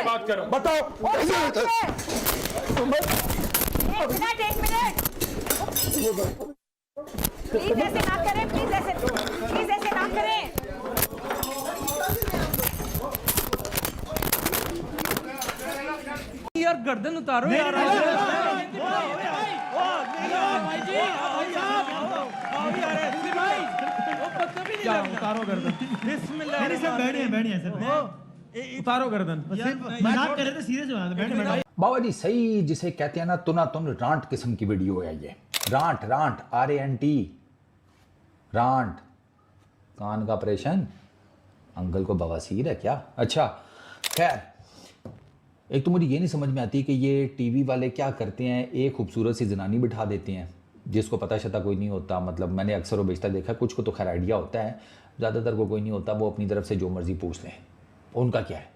बात करो, बताओ। एक मिनट प्लीज ऐसे ना करें, प्लीज ऐसे ना करें। यार गर्दन उतारो यार। उतारो गर्दन। उतारो गर्दन। मजाक कर रहे थे, सीरियस हो रहा था। बाबा जी सही जिसे कहते हैं ना तुना तुन रांट किस्म की वीडियो है ये। Rant rant RANT rant. कान का ऑपरेशन, अंकल को बवासीर है क्या? अच्छा खैर, एक तो मुझे ये नहीं समझ में आती कि ये टीवी वाले क्या करते हैं, एक खूबसूरत सी जनानी बिठा देते हैं जिसको पता शता कोई नहीं होता। मतलब मैंने अक्सर और बेशतर देखा, कुछ को तो खैर आइडिया होता है, ज़्यादातर को कोई नहीं होता। वो अपनी तरफ से जो मर्ज़ी पूछ लें, उनका क्या है।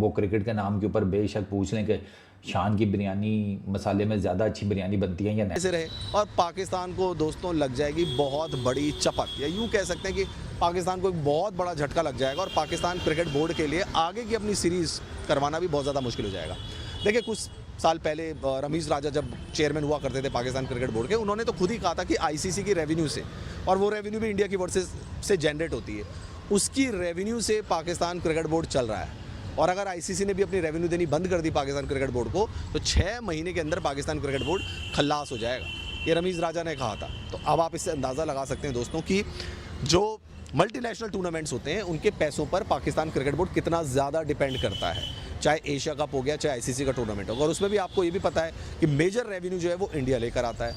वो क्रिकेट के नाम के ऊपर बेशक पूछ लें कि शान की बिरयानी मसाले में ज़्यादा अच्छी बिरयानी बनती है या नहीं। ऐसे रहे और पाकिस्तान को दोस्तों लग जाएगी बहुत बड़ी चपत, या यूँ कह सकते हैं कि पाकिस्तान को एक बहुत बड़ा झटका लग जाएगा और पाकिस्तान क्रिकेट बोर्ड के लिए आगे की अपनी सीरीज़ करवाना भी बहुत ज़्यादा मुश्किल हो जाएगा। देखिए कुछ साल पहले रमीज़ राजा जब चेयरमैन हुआ करते थे पाकिस्तान क्रिकेट बोर्ड के, उन्होंने तो खुद ही कहा था कि ICC की रेवेन्यू से, और वो रेवेन्यू भी इंडिया की वर्सेस से जनरेट होती है, उसकी रेवेन्यू से पाकिस्तान क्रिकेट बोर्ड चल रहा है। और अगर ICC ने भी अपनी रेवेन्यू देनी बंद कर दी पाकिस्तान क्रिकेट बोर्ड को, तो 6 महीने के अंदर पाकिस्तान क्रिकेट बोर्ड खल्लास हो जाएगा। ये रमीज़ राजा ने कहा था। तो अब आप इससे अंदाज़ा लगा सकते हैं दोस्तों कि जो मल्टीनेशनल टूर्नामेंट्स होते हैं उनके पैसों पर पाकिस्तान क्रिकेट बोर्ड कितना ज़्यादा डिपेंड करता है, चाहे एशिया कप हो गया, चाहे ICC का टूर्नामेंट होगा। और उसमें भी आपको ये भी पता है कि मेजर रेवेन्यू जो है वो इंडिया लेकर आता है।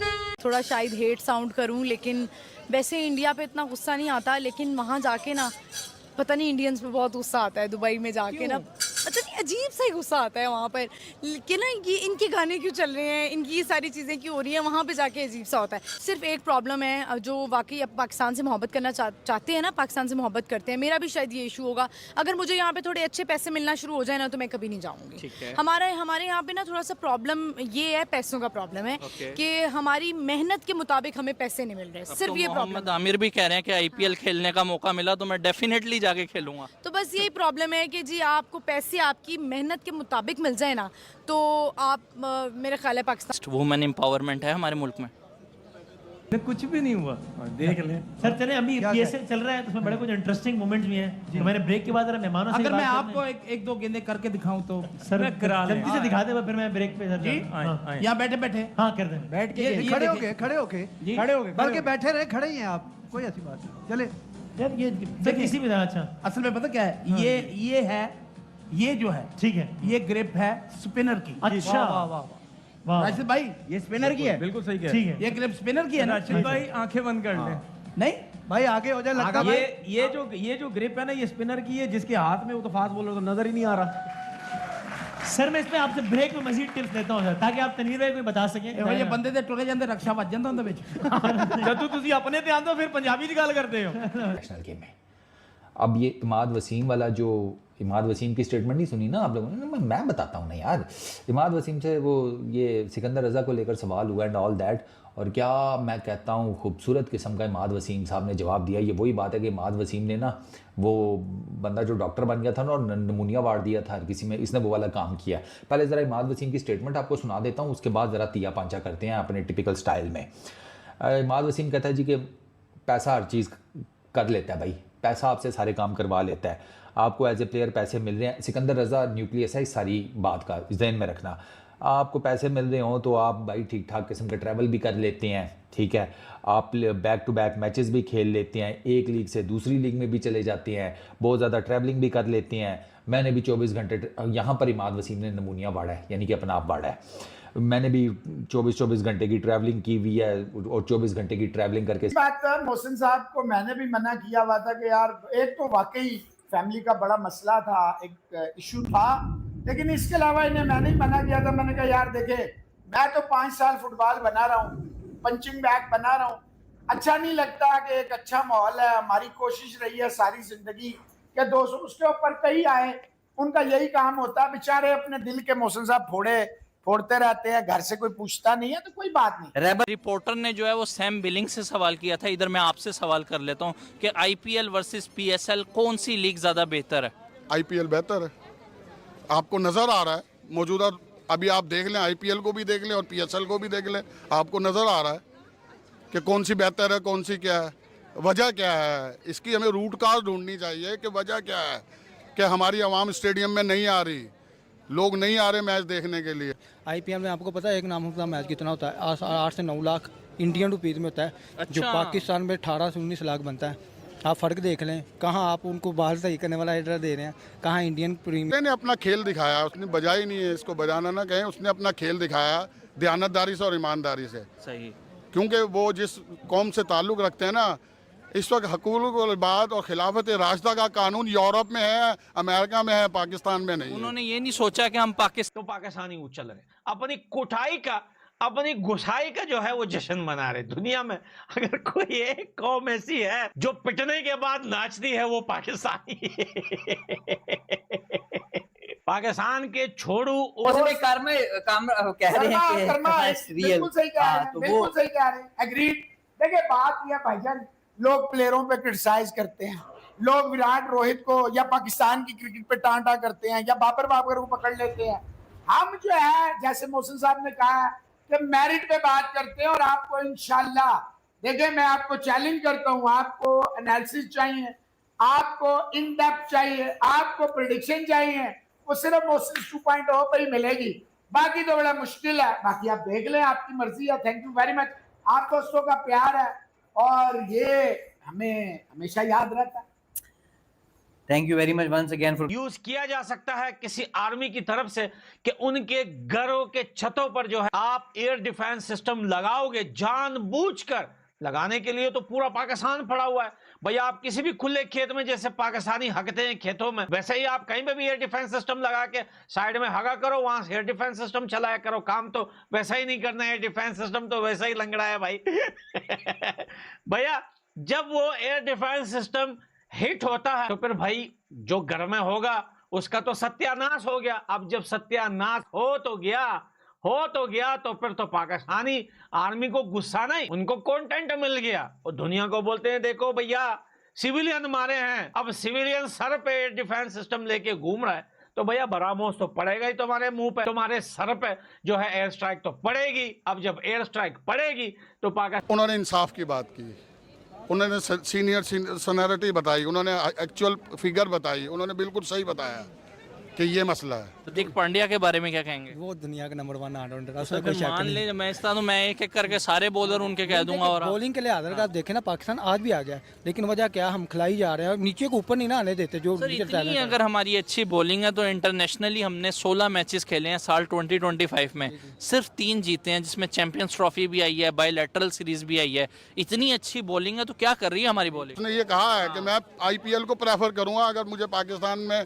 थोड़ा शायद हेट साउंड करूं, लेकिन वैसे इंडिया पे इतना गुस्सा नहीं आता, लेकिन वहाँ जाके ना पता नहीं इंडियंस पे बहुत गुस्सा आता है। दुबई में जाके ना पता नहीं अजीब सा ही गुस्सा आता है वहाँ पर कि ना ये इनके गाने क्यों चल रहे हैं, इनकी ये सारी चीज़ें क्यों हो रही हैं, वहाँ पे जाके अजीब सा होता है। सिर्फ एक प्रॉब्लम है, जो वाकई अब पाकिस्तान से मोहब्बत करना चाहते हैं ना, पाकिस्तान से मोहब्बत करते हैं, मेरा भी शायद ये इशू होगा। अगर मुझे यहाँ पे थोड़े अच्छे पैसे मिलना शुरू हो जाए ना, तो मैं कभी नहीं जाऊँगी। हमारे यहाँ पे ना थोड़ा सा प्रॉब्लम ये है, पैसों का प्रॉब्लम है कि हमारी मेहनत के मुताबिक हमें पैसे नहीं मिल रहे। सिर्फ ये प्रॉब्लम। आमिर भी कह रहे हैं कि IPL खेलने का मौका मिला तो मैं डेफिनेटली जाके खेलूंगा। तो बस यही प्रॉब्लम है कि जी आपको पैसे आपकी मेहनत के मुताबिक मिल जाए ना, तो आप मेरे ख्याल है पाकिस्तान। वुमेन एम्पावरमेंट है हमारे मुल्क में। कुछ भी नहीं हुआ, देख ले सर। चले अभी PSL चल रहा है, तो उसमें बड़े कुछ इंटरेस्टिंग मोमेंट्स भी हैं। तो मैंने ब्रेक के बाद जरा मेहमानों से अगर मैं आपको एक दो गेंदे करके दिखाऊं तो सर करा ले। जल्दी से दिखा दे, फिर मैं ब्रेक पे सर जी यहाँ बैठे बैठे। हाँ कर दें। बैठ के खड़े होके खड़े होके बल्कि बैठे रहे, खड़े ही हैं आप, कोई ऐसी बात नहीं। चले यार ये किसी भी तरह। अच्छा असल में पता क्या है, ये है, ये जो है ठीक है, ये ग्रिप है स्पिनर की। अच्छा वाह वाह वाह राशिद भाई, ये स्पिनर की है। बिल्कुल सही ठीक है। ये ग्रिप स्पिनर की है ना राशिद भाई आंखें बंद कर ले। नहीं भाई आगे हो जाए, लगता है ये जो ग्रिप है ना, ये स्पिनर की है, जिसके हाथ में वो तो फास्ट बॉलर तो नजर ही नहीं आ रहा। सर मैं इसमें आपसे ब्रेक में मजीद टिप्स लेता हूं सर, ताकि आप तनवीर भाई को बता सकें। ये बंदे दे टुरे जांदे रक्षा वज जांदा उनदे विच। जदों तुसी अपने ध्यान दो फिर पंजाबी दी गल करते हो नेशनल गेम में। अब ये इमाद वसीम वाला, जो इमाद वसीम की स्टेटमेंट नहीं सुनी ना आप लोगों ने, मैं बताता हूँ ना यार। इमाद वसीम से वो ये सिकंदर रज़ा को लेकर सवाल हुआ एंड ऑल दैट, और क्या मैं कहता हूँ खूबसूरत किस्म का इमाद वसीम साहब ने जवाब दिया। ये वही बात है कि इमाद वसीम ने ना, वो बंदा जो डॉक्टर बन गया था ना और नमूनिया वार्ड दिया था हर किसी में, इसने वो वाला काम किया। पहले ज़रा इमाद वसीम की स्टेटमेंट आपको सुना देता हूँ, उसके बाद ज़रा तिया पांचा करते हैं अपने टिपिकल स्टाइल में। इमाद वसीम कहता है जी कि पैसा हर चीज़ कर लेता है भाई, पैसा आपसे सारे काम करवा लेता है, आपको एज ए प्लेयर पैसे मिल रहे हैं। सिकंदर रज़ा न्यूक्लियस है इस सारी बात का, जहन में रखना। आपको पैसे मिल रहे हों तो आप भाई ठीक ठाक किस्म का ट्रैवल भी कर लेते हैं, ठीक है, आप बैक टू बैक मैचेस भी खेल लेते हैं, एक लीग से दूसरी लीग में भी चले जाते हैं, बहुत ज़्यादा ट्रैवलिंग भी कर लेते हैं। मैंने भी 24 घंटे, यहाँ पर इमाद वसीम ने नमूनिया बाढ़ा है, यानी कि अपना आप बाढ़ा है। मैंने भी 24 घंटे की ट्रैवलिंग की हुई है, और 24 घंटे की ट्रैवलिंग करके इस बात पर मोहसिन साहब को मैंने भी मना किया हुआ था कि यार एक तो वाकई फैमिली का बड़ा मसला था, एक इशू था, लेकिन इसके अलावा इन्हें मैंने ही मना किया था। मैंने कहा यार देखे, मैं तो 5 साल फुटबॉल बना रहा हूँ, पंचिंग बैग बना रहा हूँ, अच्छा नहीं लगता कि एक अच्छा माहौल है। हमारी कोशिश रही है सारी जिंदगी के दोस्तों उसके ऊपर कई आए, उनका यही काम होता है, बेचारे अपने दिल के मोहसिन साहब फोड़ते रहते हैं, घर से कोई पूछता नहीं है, तो कोई बात नहीं। रिपोर्टर ने जो है वो सैम बिलिंग से सवाल किया था। इधर मैं आपसे सवाल कर लेता हूँ कि IPL वर्सेस PSL कौन सी लीग ज्यादा बेहतर है? IPL बेहतर है। आपको नज़र आ रहा है मौजूदा, अभी आप देख लें, आईपीएल को भी देख लें और पीएसएल को भी देख लें, आपको नज़र आ रहा है कि कौन सी बेहतर है, कौन सी क्या है, वजह क्या है। इसकी हमें रूट काज ढूंढनी चाहिए कि वजह क्या है कि हमारी आवाम स्टेडियम में नहीं आ रही, लोग नहीं आ रहे मैच देखने के लिए। आईपीएल में आपको पता है एक नाम का मैच कितना होता है? 8 से 9 लाख इंडियन रुपीज़ में होता है, जो पाकिस्तान में 18 से 19 लाख बनता है। आप फ़र्क देख लें, कहाँ आप उनको बाहर सही करने वाला एड्रेस दे रहे हैं, कहाँ इंडियन प्रीमियर ने अपना खेल दिखाया, उसने बजाई नहीं है, इसको बजाना ना कहें, उसने अपना खेल दिखाया दयानतदारी से और ईमानदारी से। सही, क्योंकि वो जिस कौम से ताल्लुक़ रखते हैं ना, इस वक्त हकूक़ुल इबाद और खिलाफत राशिदा का कानून यूरोप में है, अमेरिका में है, पाकिस्तान में नहीं। उन्होंने ये नहीं सोचा कि हम पाकिस्तान तो पाकिस्तानी उछल रहे, अपनी कुटाई का, अपनी घुसाई का जो है वो जश्न मना रहे। दुनिया में अगर कोई एक कौम ऐसी है जो पिटने के बाद नाचती है, वो पाकिस्तानी पाकिस्तान के छोड़ू काम कह रहे हैं कि बिल्कुल सही कह रहे हैं, बिल्कुल सही कह रहे हैं, एग्रीड। देखिए बात यह भाईजान, लोग प्लेयरों पे क्रिटिसाइज करते हैं, लोग विराट रोहित को या पाकिस्तान की क्रिकेट पे टांटा करते हैं या बाबर बाबर को पकड़ लेते हैं। हम जो है, जैसे मोहसिन साहब ने कहा कि मेरिट पे बात करते हैं, और आपको इंशाल्लाह देखिए, मैं आपको चैलेंज करता हूं, आपको एनालिसिस चाहिए, आपको इन डेप्थ चाहिए, आपको प्रेडिक्शन चाहिए, वो सिर्फ मोहसिन 2.0 पर ही मिलेगी, बाकी तो बड़ा मुश्किल है। बाकी आप देख लें, आपकी मर्जी है। थैंक यू वेरी मच, आप दोस्तों का प्यार है और ये हमें हमेशा याद रहता है। Thank you very much once again for use किया जा सकता है किसी आर्मी की तरफ से कि उनके घरों के छतों पर जो है आप एयर डिफेंस सिस्टम लगाओगे, जानबूझकर लगाने के लिए तो पूरा पाकिस्तान पड़ा हुआ है। भैया आप किसी भी खुले खेत में जैसे पाकिस्तानी हगते हैं खेतों में, वैसे ही आप कहीं पे भी एयर डिफेंस सिस्टम लगा के साइड में हगा करो, वहां से एयर डिफेंस सिस्टम चलाया करो। काम तो वैसा ही नहीं करना है, एयर डिफेंस सिस्टम तो वैसा ही लंगड़ा है भाई। भैया जब वो एयर डिफेंस सिस्टम हिट होता है तो फिर भाई जो घर में होगा उसका तो सत्यानाश हो गया। अब जब सत्यानाश हो तो गया तो फिर तो पाकिस्तानी आर्मी को गुस्सा नहीं, उनको कंटेंट मिल गया और दुनिया को बोलते हैं देखो भैया सिविलियन मारे हैं। अब सिविलियन सर पे एयर डिफेंस सिस्टम लेके घूम रहा है तो भैया बरामोश तो पड़ेगा ही तुम्हारे मुंह पे, तुम्हारे सर पे जो है एयर स्ट्राइक तो पड़ेगी। अब जब एयर स्ट्राइक पड़ेगी तो पाकिस्तान, उन्होंने इंसाफ की बात की, उन्होंने सीनियर सीनियरिटी बताई, उन्होंने एक्चुअल फिगर बताई, उन्होंने बिल्कुल सही बताया कि ये मसला है। हार्दिक पांड्या के बारे में क्या कहेंगे? वो दुनिया का नंबर 1 ऑलराउंडर है, तो फिर मान ले मैं इस तरह मैं एक एक करके सारे बॉलर उनके कह दूंगा। और बॉलिंग के लिहाज अगर आप देखें ना, पाकिस्तान आज भी आ गया, लेकिन वजह क्या, हम खिलाई जा रहे हैं, नीचे को ऊपर नहीं ना आने देते। जो सर इतनी अगर हमारी अच्छी बॉलिंग है तो इंटरनेशनली हमने 16 मैचेस खेले हैं साल 2025 में, सिर्फ 3 जीते हैं, जिसमें चैंपियंस ट्रॉफी भी आई है, बायलैटरल सीरीज भी आई है। इतनी अच्छी बॉलिंग है तो क्या कर रही है हमारी बॉलिंग? उसने ये कहा है कि मैं आईपीएल को प्रेफर करूंगा, अगर मुझे पाकिस्तान में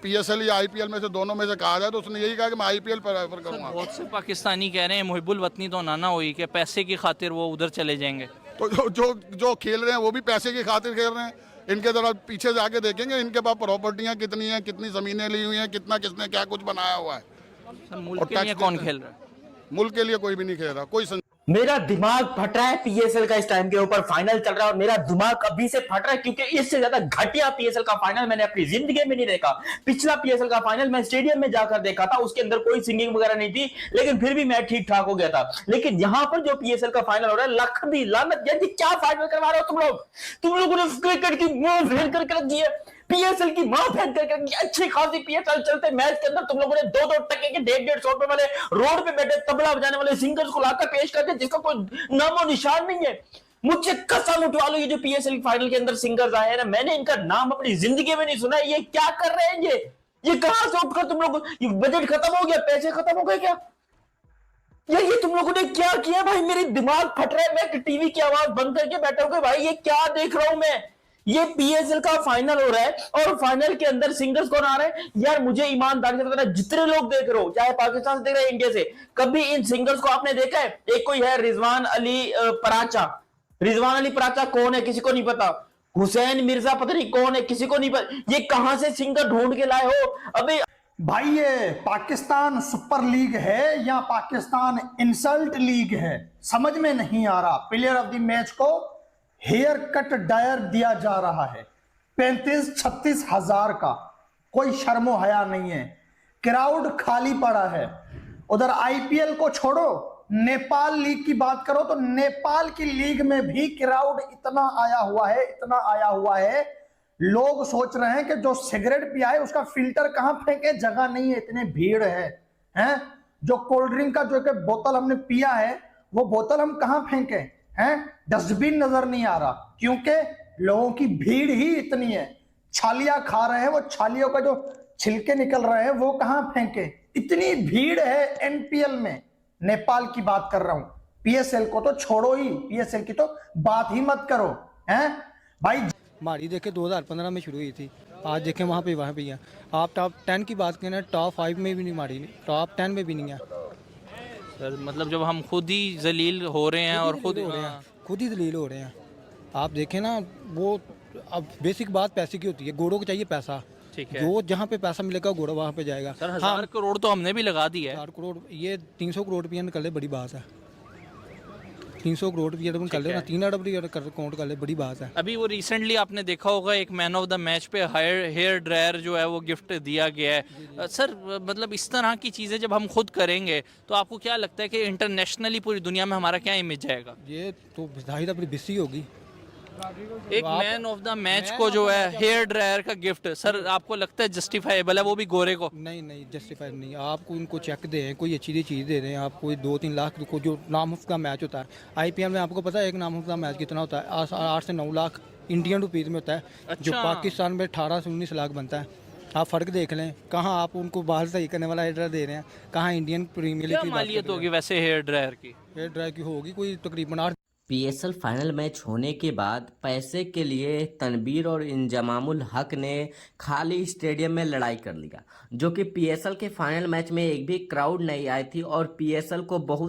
पीएसएल या आईपीएल में से दोनों में से कहा जाए तो उसने यही कहा कि मैं आईपीएल प्रेफर करूंगा। बहुत से पाकिस्तानी कह रहे हैं मुहिबुल वतनी तो नाना हुई कि पैसे की खातिर वो उधर चले जाएंगे। तो जो खेल रहे हैं वो भी पैसे की खातिर खेल रहे हैं। इनके जरा पीछे जाके देखेंगे इनके पास प्रॉपर्टियां कितनी हैं, कितनी जमीनें ली हुई हैं, कितना किसने क्या कुछ बनाया हुआ है। सर मुल्क के लिए कौन खेल रहा है? मुल्क के लिए कोई भी नहीं खेल रहा, कोई मेरा दिमाग फट रहा है पीएसएल का, इस टाइम के ऊपर फाइनल चल रहा है और मेरा दिमाग अभी से फट रहा है क्योंकि इससे ज्यादा घटिया पीएसएल का फाइनल मैंने अपनी जिंदगी में नहीं देखा। पिछला पीएसएल का फाइनल मैं स्टेडियम में जाकर देखा था, उसके अंदर कोई सिंगिंग वगैरह नहीं थी, लेकिन फिर भी मैच ठीक ठाक हो गया था। लेकिन यहां पर जो पीएसएल का फाइनल हो रहा है, लख दी लानत, यानी क्या फाइनल करवा रहे हो तुम लोगों ने क्रिकेट की मुंह फेर करके रख दी है, पीएसएल की मां फेंक करके। अच्छी खासी पीएसएल चलते मैच के अंदर तुम लोगों ने 2-2 टके के 150-150 रुपए वाले रोड पे बैठे तबला बजाने वाले सिंगर्स को लाकर पेश करते जिसका कोई नामो निशान नहीं है। मुझसे कसम उठवा लो, ये जो पीएसएल फाइनल के अंदर सिंगर्स आए हैं ना, मैंने इनका नाम अपनी जिंदगी में नहीं सुना। ये क्या कर रहे हैं? ये कहां से उठकर तुम लोग, बजट खत्म हो गया, पैसे खत्म हो गए क्या? ये तुम लोगों ने क्या किया भाई? मेरी दिमाग फट रहा है, मैं टीवी की आवाज बंद करके बैठा हूं भाई ये क्या देख रहा हूं मैं। ये पीएसएल का फाइनल हो रहा है और फाइनल के अंदर सिंगर्स कौन आ रहे हैं यार? मुझे ईमानदारी से बताना, जितने लोग देख रहे हो, चाहे पाकिस्तान से देख रहे हैं, इंडिया से, कभी इन सिंगर्स को आपने देखा है? एक कोई है रिजवान अली पराचा। रिजवान अली पराचा कौन है? किसी को नहीं पता। हुसैन मिर्जा पता नहीं कौन है, किसी को नहीं पता। ये कहां से सिंगर ढूंढ के लाए हो? अबे भाई ये पाकिस्तान सुपर लीग है या पाकिस्तान इंसल्ट लीग है, समझ में नहीं आ रहा। प्लेयर ऑफ द मैच को हेयर कट डायर दिया जा रहा है 35-36 हजार का। कोई शर्मो हया नहीं है। क्राउड खाली पड़ा है। उधर आईपीएल को छोड़ो, नेपाल लीग की बात करो तो नेपाल की लीग में भी क्राउड इतना आया हुआ है, लोग सोच रहे हैं कि जो सिगरेट पिया है उसका फिल्टर कहां फेंके, जगह नहीं है, इतनी भीड़ है। जो कोल्ड ड्रिंक का जो एक बोतल हमने पिया है वो बोतल हम कहां फेंके हैं, डस्टबिन नजर नहीं आ रहा, क्योंकि लोगों की भीड़ ही इतनी है। छालियां खा रहे हैं, वो छालियों का जो छिलके निकल रहे हैं वो कहां फेंके, इतनी भीड़ है एनपीएल में। नेपाल की बात कर रहा हूं, पीएसएल को तो छोड़ो ही, पीएसएल की तो बात ही मत करो हैं भाई। हमारी देखे 2015 में शुरू हुई थी, आज देखें वहाँ पे है। आप टॉप 10 की बात करें, टॉप 5 में भी नहीं हमारी, टॉप 10 में भी नहीं है सर। मतलब जब हम खुद ही जलील हो रहे हैं और खुद खुद ही दलील हो रहे हैं। आप देखें ना, वो अब बेसिक बात पैसे की होती है, घोड़ों को चाहिए पैसा, ठीक है। जो जहाँ पे पैसा मिलेगा घोड़ा वहाँ पे जाएगा। सर 1000 करोड़ तो हमने भी लगा दिया है। 4 करोड़, ये 300 करोड़ रुपया निकल ले, बड़ी बात है। 300 करोड़ रुपया निकल ले ना, 3 अरब काउंट कर ले, बड़ी बात है। अभी वो रिसेंटली आपने देखा होगा एक मैन ऑफ द मैच पे हेयर ड्रायर जो है वो गिफ्ट दिया गया है। सर मतलब इस तरह की चीज़ें जब हम खुद करेंगे तो आपको क्या लगता है कि इंटरनेशनली पूरी दुनिया में हमारा क्या इमेज जाएगा? ये तो जाहिर अपनी बिस्सी होगी। एक मैन ऑफ द मैच को जो है हेयर ड्रायर का गिफ्ट, सर आपको लगता है जस्टिफाइबल है, वो भी गोरे को? नहीं जस्टिफाइड नहीं। आपको इनको चेक दें, कोई अच्छी चीज़ दे दें, आप कोई 2-3 लाख को, जो नामुफ्त का मैच होता है आईपीएल में, आपको पता है एक नामुफ्त का मैच कितना होता है? 8 से 9 लाख इंडियन रुपीज़ में होता है। अच्छा। जो पाकिस्तान में 18 से 19 लाख बनता है। आप फ़र्क देख लें, कहाँ आप उनको बाल सही करने वाला हेयर ड्रायर दे रहे हैं, कहाँ इंडियन प्रीमियर लीग क्या मालियत होगी वैसे हेयर ड्रायर की? हेयर ड्रायर की होगी कोई तकरीबन 8। पीएसएल फाइनल मैच होने के बाद पैसे के लिए तनवीर और इंजमामुल हक ने खाली स्टेडियम में लड़ाई कर लिया, जो कि पीएसएल के फाइनल मैच में एक भी क्राउड नहीं आई थी और पीएसएल को बहुत